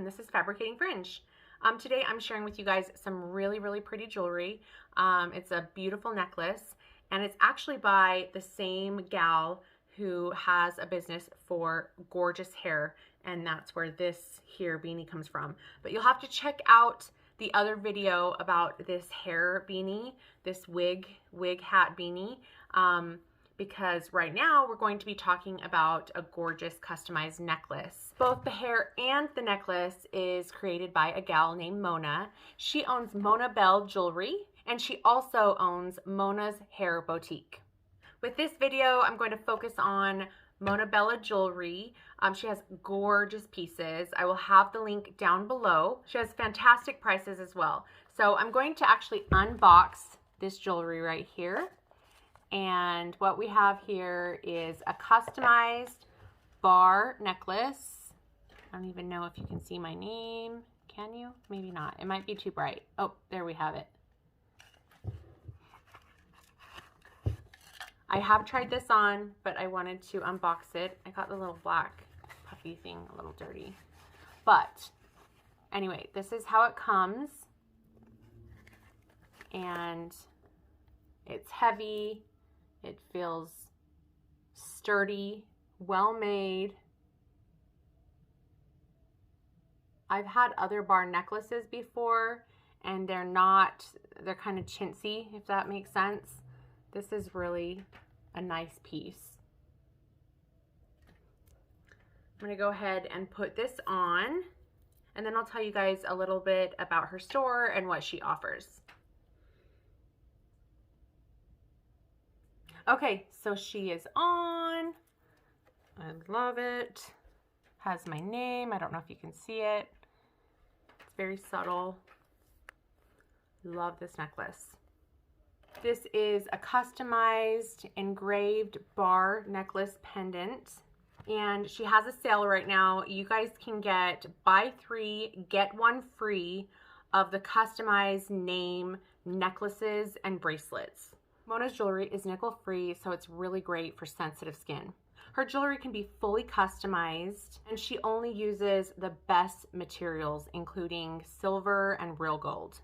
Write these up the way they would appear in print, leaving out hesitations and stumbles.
this is Fabricating Fringe. Today I'm sharing with you guys some really pretty jewelry. It's a beautiful necklace, and it's actually by the same gal who has a business for gorgeous hair, and that's where this here beanie comes from. But you'll have to check out the other video about this hair beanie, this wig hat beanie, because right now we're going to be talking about a gorgeous customized necklace. Both the hair and the necklace is created by a gal named Mona. She owns Mona Belle Jewelry, and she also owns Mona's Hair Boutique. With this video, I'm going to focus on Mona Bella Jewelry. She has gorgeous pieces. I will have the link down below. She has fantastic prices as well. So I'm going to actually unbox this jewelry right here. And what we have here is a customized bar necklace. I don't even know if you can see my name. Can you? Maybe not. It might be too bright. Oh, there we have it. I have tried this on, but I wanted to unbox it. I got the little black puffy thing a little dirty. But anyway, this is how it comes. And it's heavy. It feels sturdy, well made. I've had other bar necklaces before, and they're kind of chintzy, if that makes sense. This is really a nice piece. I'm going to go ahead and put this on, and then I'll tell you guys a little bit about her store and what she offers. Okay, so she is on. I love it. Has my name. I don't know if you can see it. It's very subtle. Love this necklace. This is a customized engraved bar necklace pendant, and she has a sale right now. You guys can get buy 3, get 1 free of the customized name necklaces and bracelets. Mona's jewelry is nickel free, so it's really great for sensitive skin. Her jewelry can be fully customized, and she only uses the best materials, including silver and real gold.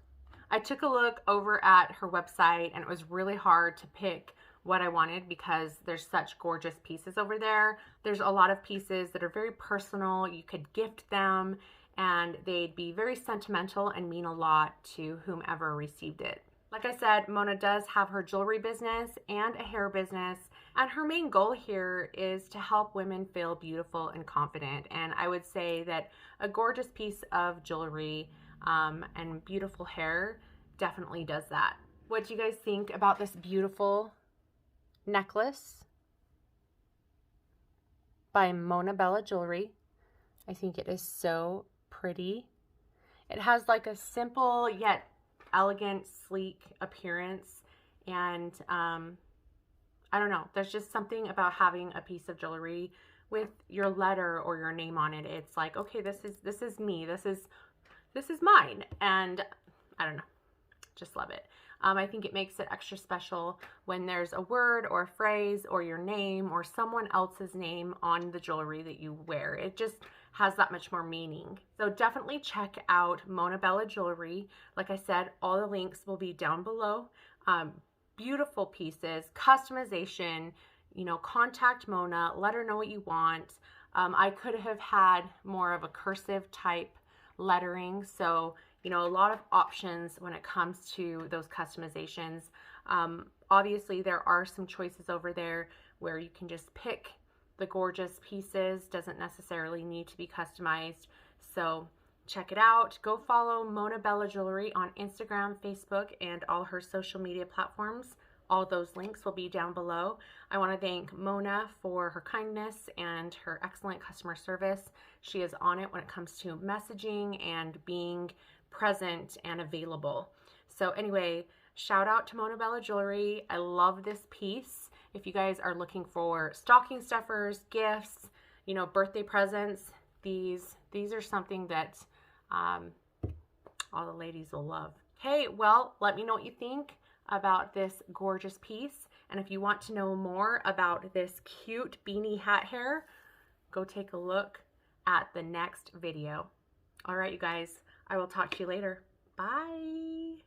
I took a look over at her website, and it was really hard to pick what I wanted because there's such gorgeous pieces over there. There's a lot of pieces that are very personal. You could gift them, and they'd be very sentimental and mean a lot to whomever received it. Like I said, Mona does have her jewelry business and a hair business, and her main goal here is to help women feel beautiful and confident. And I would say that a gorgeous piece of jewelry and beautiful hair definitely does that. What do you guys think about this beautiful necklace by Mona Bella Jewelry? I think it is so pretty. It has like a simple yet elegant, sleek appearance, and I don't know, there's just something about having a piece of jewelry with your letter or your name on it. It's like, okay, this is me, this is mine, and I don't know, just love it. I think it makes it extra special when there's a word or a phrase or your name or someone else's name on the jewelry that you wear. It just has that much more meaning. So definitely check out Mona Bella Jewelry. Like I said, all the links will be down below. Beautiful pieces, customization, you know, contact Mona, let her know what you want. I could have had more of a cursive type lettering, so you know, a lot of options when it comes to those customizations. Obviously there are some choices over there where you can just pick the gorgeous pieces, doesn't necessarily need to be customized. So check it out. Go follow Mona Bella Jewelry on Instagram, Facebook, and all her social media platforms. All those links will be down below. I want to thank Mona for her kindness and her excellent customer service. She is on it when it comes to messaging and being present and available. So anyway, shout out to Mona Bella Jewelry. I love this piece. If you guys are looking for stocking stuffers, gifts, you know, birthday presents, these are something that all the ladies will love. Okay, well, let me know what you think about this gorgeous piece. And if you want to know more about this cute beanie hat hair, go take a look at the next video. All right, you guys, I will talk to you later. Bye.